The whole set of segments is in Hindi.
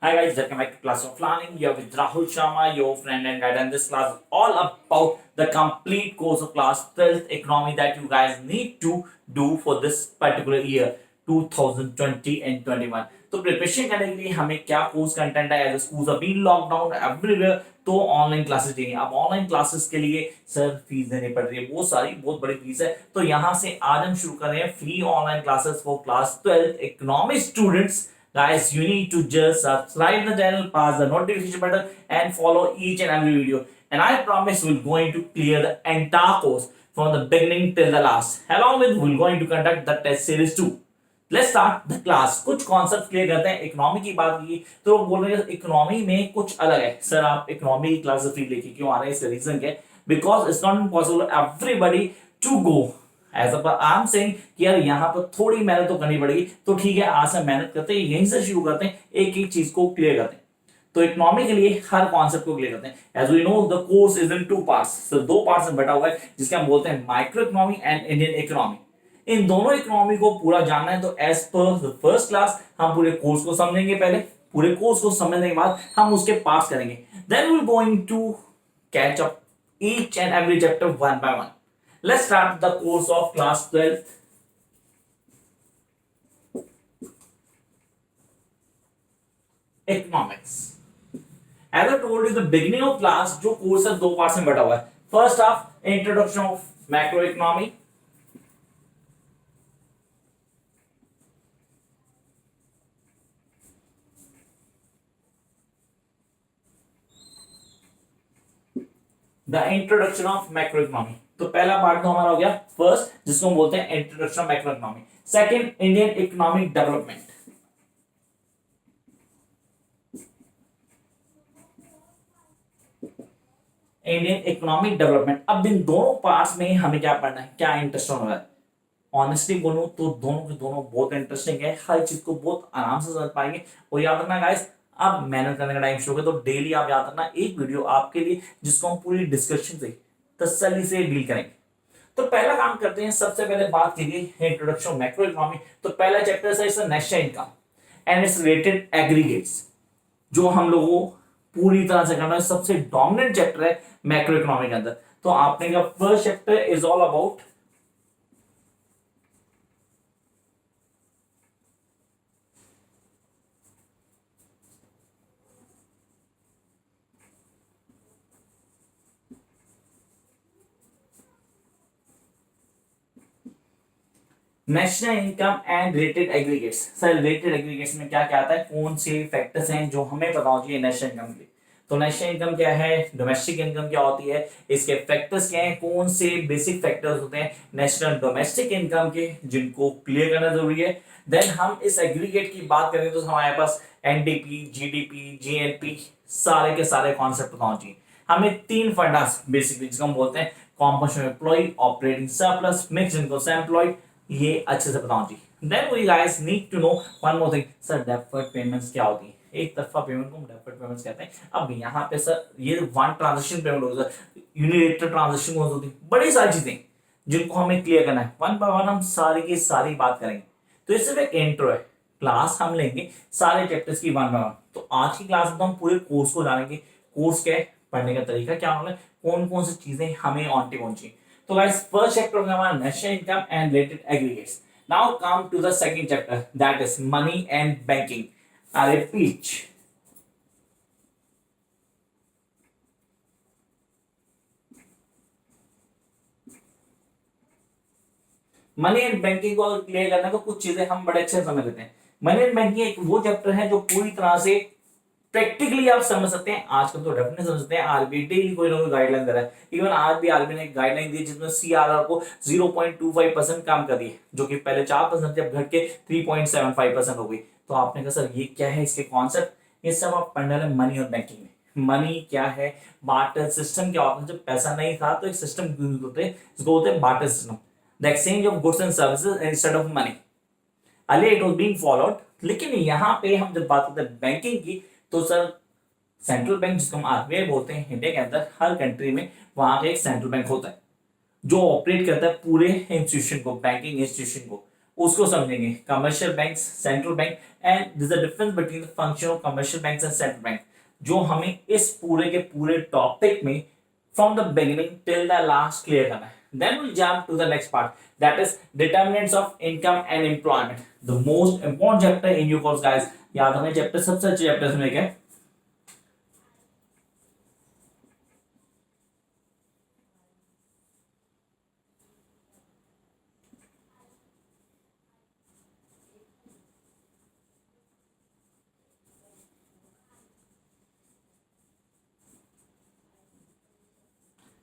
Hi guys, welcome back to Class of Learning. You're with Rahul Sharma, your friend and guide, and this class is all about the complete course of class 12th economy that you guys need to do for this particular year 2020 and 21. तो प्रिपरेशन करने के लिए हमें क्या कोर्स कंटेंट है as schools are being lockdown everywhere तो ऑनलाइन क्लासेस देंगे। अब ऑनलाइन क्लासेस के लिए सर फीस देनी पड़ रही है बहुत बड़ी फीस है। तो यहाँ से आज हम शुरू कर रहे हैं free online classes for class 12 economic students. Guys, you need to just subscribe the channel, pass the notification button, and follow each and every video. And I promise we're going to clear the entire course from the beginning till the last. Along with, we're going to conduct the test series too. Let's start the class. कुछ कॉन्सेप्ट क्लियर करते हैं। इकोनॉमी की बात की तो लोग बोल रहे हैं इकोनॉमी में कुछ अलग है। सर आप इकोनॉमी की क्लास फ्री लेके क्यों आ रहे हैं? इसका रीजन क्या है? Because it's not possible everybody to go as I am saying कि यार यहाँ पर थोड़ी मेहनत तो करनी पड़ेगी। तो ठीक है, आज से मेहनत करते हैं, यहीं से शुरू करते हैं, एक एक चीज को क्लियर करते हैं। तो इकोनॉमी के लिए हर कॉन्सेप्ट को क्लियर करते हैं। As we know the course is in 2 parts. तो 2 पार्ट्स में बटा हुआ है जिसके हम बोलते हैं micro economy and Indian economy. इन दोनों इकोनॉमी को पूरा जानना है तो as per the first class हम पूरे कोर्स को समझेंगे। पहले पूरे कोर्स को समझने के बाद हम उसके पार्ट्स करेंगे। Then we will going to catch up each and every chapter one by one. Let's start the course of class 12 economics. As I told you the beginning of class जो कोर्स है 2 पार्ट्स में बटा हुआ है। First half introduction of macro economy, the introduction of macro economy. तो पहला पार्ट तो हमारा हो गया फर्स्ट, जिसको हम बोलते हैं introduction of macro economy. Second, Indian economic development. Indian economic development. अब इन दोनों पार्ट्स में हमें क्या पढ़ना है, क्या इंटरेस्ट हो रहा है? ऑनेस्टली बोलूं तो दोनों के दोनों बहुत इंटरेस्टिंग है। हर चीज को बहुत आराम से समझ पाएंगे। और याद रखना गाइस, अब मेहनत करने का टाइम शुरू है तो डेली आप याद रखना एक वीडियो आपके लिए जिसको हम पूरी डिस्कशन से तसल्ली से डील करेंगे। तो पहला काम करते हैं, सबसे पहले बात कीजिए इंट्रोडक्शन मैक्रो इकोनॉमी। तो पहला चैप्टर है इसका national income and it's related aggregates, जो हम लोगों को पूरी तरह से करना है। सबसे डोमिनेंट चैप्टर है मैक्रो इकोनॉमी के अंदर। तो आपने कहा first chapter is all about national income and related aggregates. Sir related aggregates में क्या क्या आता है, कौन से फैक्टर्स हैं जो हमें पता होना चाहिए नेशनल इनकम के? तो नेशनल इनकम क्या है, डोमेस्टिक इनकम क्या होती है, इसके फैक्टर्स क्या हैं, कौन से बेसिक फैक्टर्स होते हैं नेशनल डोमेस्टिक इनकम के, जिनको क्लियर करना जरूरी है। देन हम इस एग्रीगेट की बात करें तो हमारे पास एनडीपी, जीडीपी, जीएनपी, सारे के सारे कॉन्सेप्ट पता होना चाहिए। हमें 3 फंडास बेसिकली जिसको हम बोलते हैं composition employ, operating surplus, mixed income employ, ये अच्छे से बताऊं जी। Then we guys need to know one more thing, sir deferred payments क्या होती है? एक तरफा पेमेंट को हम डेफर्ड पेमेंट्स कहते हैं। अब यहाँ पे सर ये वन ट्रांजैक्शन पेमेंट होता है, यूनिलेटरल ट्रांजैक्शन होती है, बड़ी सारी चीजें जिनको हमें क्लियर करना है। वन बाय वन हम सारी की सारी बात करेंगे। तो ये सिर्फ एक इंट्रो है, क्लास हम लेंगे सारे चैप्टर्स की वन बाय वन। तो आज की क्लास में तो हम पूरे कोर्स को जानेंगे, कोर्स क्या है, पढ़ने का तरीका क्या होना है, कौन कौन सी चीजें हमें ऑन टिक होनी चाहिए। So guys, first chapter of our national income and related aggregates. Now come to the second chapter, that is money and banking. I repeat. Money and banking को क्लियर करना तो कुछ चीजें हम बड़े अच्छे से समझ लेते हैं। मनी एंड बैंकिंग एक वो चैप्टर है जो पूरी तरह से प्रैक्टिकली आप समझ सकते हैं। आजकल तो डेफिनेटली समझ सकते हैं। आरबीआई डेली कोई ना कोई गाइडलाइन दे रहा है। इवन आज भी आरबीआई ने एक गाइडलाइन दी जिसमें सीआरआर को 0.25% कम कर दिए, जो कि पहले 4% जब घट के 3.75% हो गई। तो आपने कहा सर ये क्या है, इसके कॉन्सेप्ट, ये सब आप पढ़ने वाले मनी और बैंकिंग में। मनी क्या है, बार्टर सिस्टम क्या होता है, जब पैसा नहीं था तो एक सिस्टम होते हैं जिसको बोलते हैं barter system, the exchange of goods and services instead of money. Earlier it was being followed. लेकिन यहाँ पे हम जब बात करते हैं बैंकिंग की तो सर सेंट्रल बैंक जिसको हम आरबीआई बोलते हैं, इंडिया के अंदर हर कंट्री में वहां का एक सेंट्रल बैंक होता है जो ऑपरेट करता है पूरे इंस्टीट्यूशन को, बैंकिंग इंस्टीट्यूशन को। उसको समझेंगे, commercial banks, central bank, and this is the difference between the function of commercial banks and central bank, जो हमें इस पूरे के पूरे टॉपिक में from the beginning till the last clear करना है. Then we'll jump to the next part, that is determinants of income and employment, the most important chapter in your course guys. याद हमें चैप्टर सबसे अच्छे चैप्टर्स में क्या.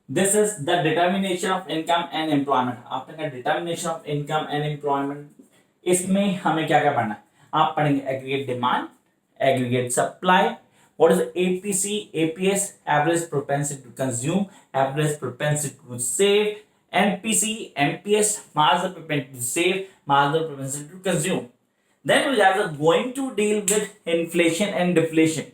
This is the determination of income and employment. आपने कहा determination of income and employment, इसमें हमें क्या क्या पढ़ना है. आप पढ़ेंगे aggregate demand, aggregate supply, what is APC, APS, average propensity to consume, average propensity to save, MPC, MPS, marginal propensity to save, marginal propensity to consume. Then we are going to deal with inflation and deflation.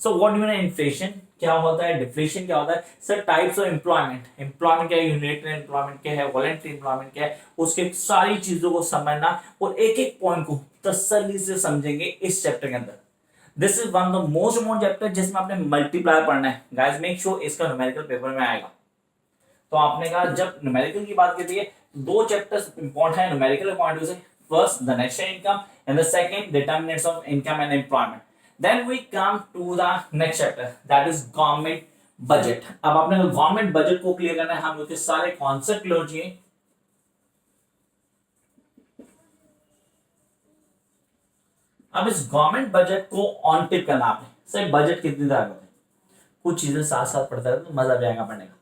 So what you know inflation क्या होता है, डिफ्लेशन क्या होता है. Sir types of employment, employment क्या है, यूनिटरी एम्प्लॉयमेंट क्या है, वॉलंटरी एम्प्लॉयमेंट क्या है, उसके सारी चीजों को समझना और एक एक पॉइंट को तसल्ली से समझेंगे इस चैप्टर के अंदर. This is one of the most important chapter जिसमें आपने मल्टीप्लायर पढ़ना है गाइस. मेक श्योर इसका न्यूमेरिकल पेपर में आएगा. तो आपने कहा जब न्यूमेरिकल की बात करती है दो चैप्टर्स इंपॉर्टेंट है न्यूमेरिकल पॉइंट ऑफ व्यू से. First the national income and the second determinants of income and employment. Then we come to the next chapter, that is government budget. अब आपने गवर्नमेंट बजट को क्लियर करना है, हम उसके सारे कॉन्सेप्ट क्लियर चाहिए. अब इस गवर्नमेंट बजट को ऑन टिप करना आपने. सर बजट कितनी तरह का होता है, कुछ चीजें साथ साथ पढ़ता है तो मजा भी आएगा पढ़ने का.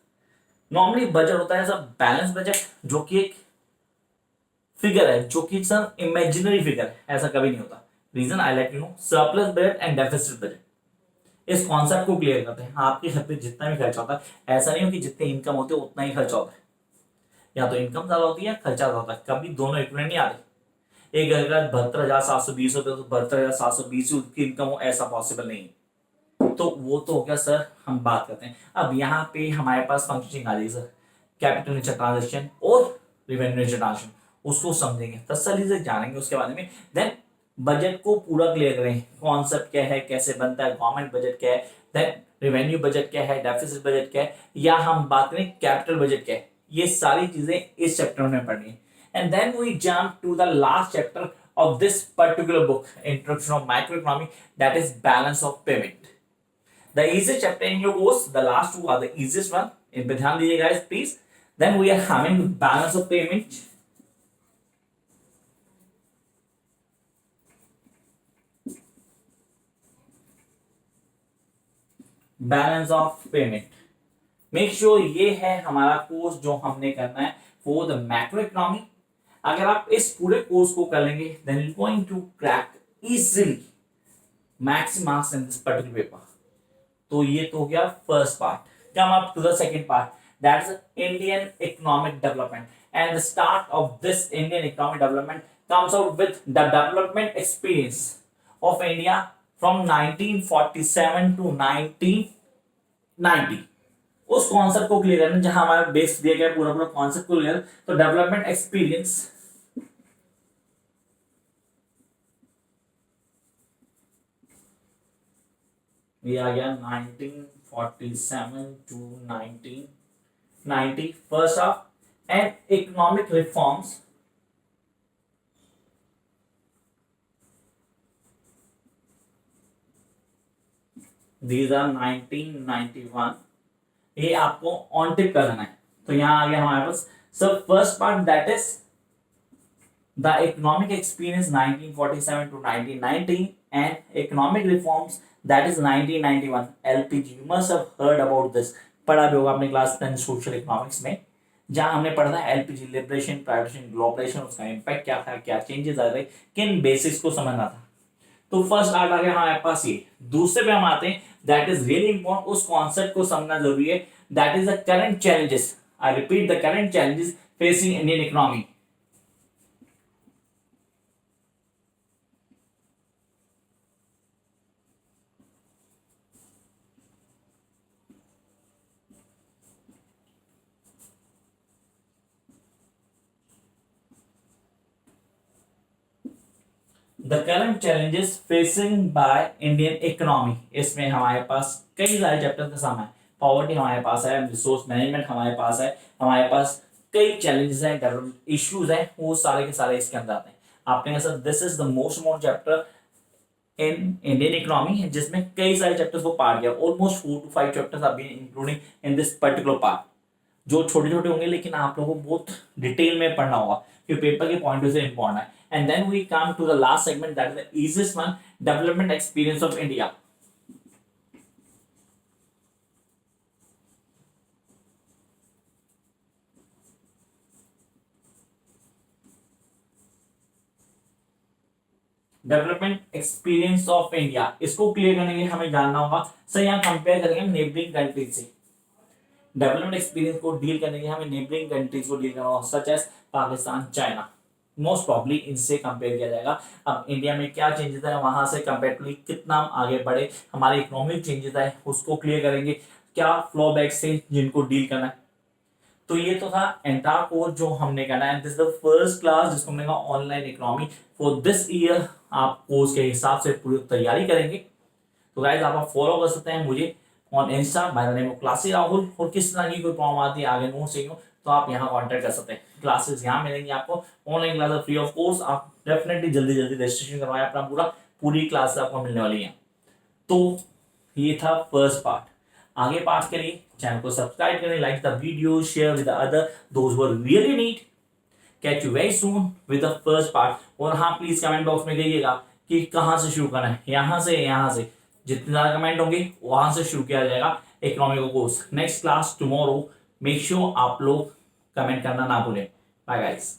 नॉर्मली बजट होता है सब बैलेंस बजट, जो कि एक फिगर है, जो कि सर इमेजिनरी फिगर है, ऐसा कभी नहीं होता. Reason I let you know. Surplus budget and deficit budget, इस कॉन्सेप्ट को क्लियर करते हैं. आपके घर पे जितना भी खर्चा होता है ऐसा नहीं हो कि जितनी इनकम होती है उतना ही खर्चा होता है. या तो इनकम ज्यादा होती है खर्चा ज्यादा होता है, कभी दोनों इक्विवेलेंट नहीं आते. एक घर का 72,720 होते तो 72,720 की इनकम हो, ऐसा पॉसिबल नहीं है. तो वो तो हो गया सर, हम बात करते हैं. अब यहाँ पे हमारे पास फंक्शनिंग आ रही है सर, कैपिटल नेचर ट्रांजेक्शन और रेवेन्यू नेचर ट्रांजेक्शन. उसको समझेंगे तसल्ली से, जानेंगे उसके बारे में. देन बजट को पूरा क्लियर करें, कॉन्सेप्ट क्या है, कैसे बनता है, गवर्नमेंट बजट क्या है, देन रेवेन्यू बजट क्या है, डेफिसिट बजट क्या है, या हम बात करें कैपिटल बजट क्या है. ये सारी चीजें इस चैप्टर में पढ़नी है. And then we jump to the last chapter of this particular book, introduction of micro economy, that is balance of payment. The easiest chapter in your course, the last two are the easiest one. इन पे ध्यान दीजिए guys please. Then we are having balance of payment. Balance of payment, make sure ये है हमारा कोर्स जो हमने करना है फॉर द मैक्रो इकोनॉमी. अगर आप इस पूरे कोर्स को कर लेंगे then you going to crack easily max marks in this particular paper. तो ये तो हो गया first part. Come up to the second part, that is Indian economic development. And the start of this Indian economic development comes out with the development experience of India from 1947 to 1990. उस कॉन्सेप्ट को क्लियर करना जहां हमारा बेस दिया गया पूरा पूरा कॉन्सेप्ट को क्लियर. तो डेवलपमेंट एक्सपीरियंस ये आ गया 1947 to 1990 first of. And economic reforms, these are 1991. ये आपको ऑन टिप कर लेना है. तो यहां आ गया हमारे पास sir first part, that is the economic experience 1947 to 1990 and economic reforms that is 1991. LPG, you must have heard about this. पढ़ा भी होगा आपने क्लास 10 सोशल इकोनॉमिक्स में, जहां हमने पढ़ा था एलपीजी, लिबरेशन, प्राइवेटाइजेशन, ग्लोबलाइजेशन, उसका इंपैक्ट क्या था, क्या चेंजेस आ रहे, किन बेसिक्स को समझना था. तो फर्स्ट आर्ट आ गया हमारे पास ये. दूसरे पे हम आते हैं, दैट इज रियली इंपॉर्टेंट, उस कॉन्सेप्ट को समझना जरूरी है. That is the current challenges. I repeat, the current challenges facing Indian economy. The current challenges facing by Indian economy, इसमें हमारे पास कई सारे चैप्टर्स का सामान है। पॉवर्टी हमारे पास है, रिसोर्स मैनेजमेंट हमारे पास है, हमारे पास कई चैलेंजेस हैं, डेवलपमेंट इश्यूज हैं, वो सारे के सारे इसके अंदर आते हैं। आपने कहा sir this is the most important chapter in Indian economy, जिसमें कई सारे चैप्टर्स को पार्ट किया, almost 4 to 5 chapters are been including in this particular part, जो छोटे छोटे होंगे लेकिन आप लोगों को बहुत डिटेल में पढ़ना होगा क्योंकि पेपर के पॉइंट से इंपॉर्टेंट है। And then we come to the last segment, that is the easiest one, development experience of India. Development experience of India, इसको क्लियर करने के लिए हमें जानना होगा सर, यहाँ कंपेयर करेंगे नेबरिंग कंट्रीज से। डेवलपमेंट एक्सपीरियंस को डील करने के लिए हमें नेबरिंग कंट्रीज को डील करना होगा, such as Pakistan, China, most probably इनसे कंपेयर किया जाएगा। अब इंडिया में क्या चेंजेस है, वहां से कंपेरेटिवली कितना हम आगे बढ़े, हमारे इकोनॉमिक चेंजेस है उसको क्लियर करेंगे, क्या फ्लो बैक से जिनको डील करना है। तो ये तो था एंटायर कोर्स जो हमने करना है। दिस द फर्स्ट क्लास जिसको हमने कहा online economy for this year. आप कोर्स के हिसाब से पूरी तैयारी करेंगे तो गाइस आप फॉलो कर सकते हैं मुझे on Insta by the name of classy Rahul. और किस तरह की कोई प्रॉब्लम आती है, आगे नोट चाहिए तो आप यहाँ कॉन्टेक्ट कर सकते हैं। क्लासेस यहाँ मिलेंगी आपको, online class free of course. आप डेफिनेटली जल्दी जल्दी रजिस्ट्रेशन करवाएं अपना, पूरी क्लास आपको मिलने वाली है। तो ये था फर्स्ट पार्ट। आगे पार्ट के लिए चैनल को सब्सक्राइब करें, like the video, share with other those who really need. Catch you very soon with the first part. और हाँ प्लीज कमेंट बॉक्स में कहिएगा कि कहाँ से शुरू करना है, यहाँ से जितने ज्यादा कमेंट होंगे वहां से शुरू किया जाएगा economic course. Next class tomorrow, make sure आप लोग कमेंट करना ना भूलें। Bye guys.